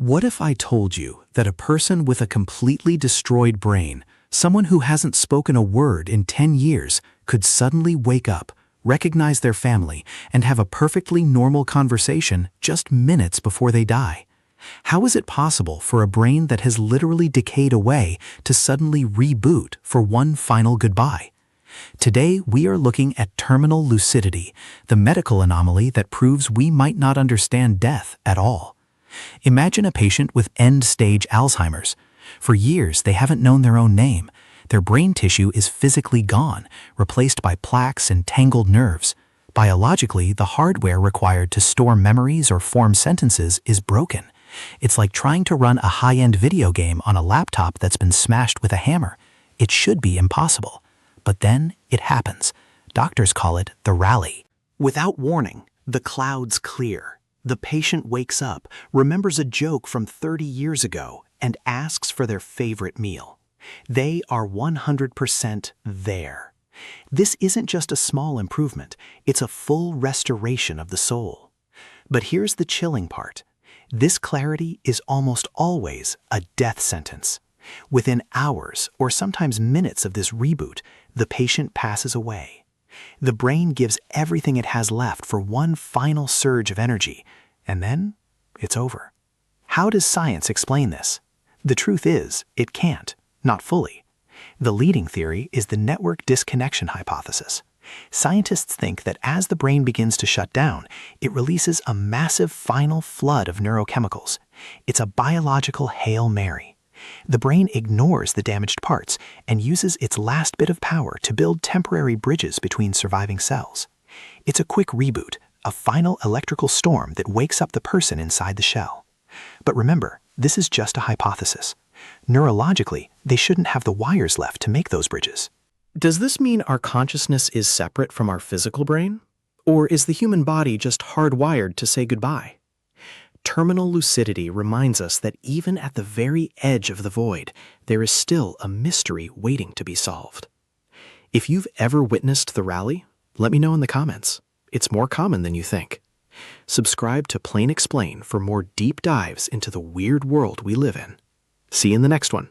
What if I told you that a person with a completely destroyed brain, someone who hasn't spoken a word in 10 years, could suddenly wake up, recognize their family, and have a perfectly normal conversation just minutes before they die? How is it possible for a brain that has literally decayed away to suddenly reboot for one final goodbye? Today, we are looking at terminal lucidity, the medical anomaly that proves we might not understand death at all. Imagine a patient with end-stage Alzheimer's. For years, they haven't known their own name. Their brain tissue is physically gone, replaced by plaques and tangled nerves. Biologically, the hardware required to store memories or form sentences is broken. It's like trying to run a high-end video game on a laptop that's been smashed with a hammer. It should be impossible. But then it happens. Doctors call it the rally. Without warning, the clouds clear. The patient wakes up, remembers a joke from 30 years ago, and asks for their favorite meal. They are 100% there. This isn't just a small improvement, it's a full restoration of the soul. But here's the chilling part. This clarity is almost always a death sentence. Within hours or sometimes minutes of this reboot, the patient passes away. The brain gives everything it has left for one final surge of energy, and then it's over. How does science explain this? The truth is, it can't, not fully. The leading theory is the network disconnection hypothesis. Scientists think that as the brain begins to shut down, it releases a massive final flood of neurochemicals. It's a biological Hail Mary. The brain ignores the damaged parts and uses its last bit of power to build temporary bridges between surviving cells. It's a quick reboot, a final electrical storm that wakes up the person inside the shell. But remember, this is just a hypothesis. Neurologically, they shouldn't have the wires left to make those bridges. Does this mean our consciousness is separate from our physical brain? Or is the human body just hardwired to say goodbye? Terminal lucidity reminds us that even at the very edge of the void, there is still a mystery waiting to be solved. If you've ever witnessed the rally, let me know in the comments. It's more common than you think. Subscribe to Plain Explain for more deep dives into the weird world we live in. See you in the next one.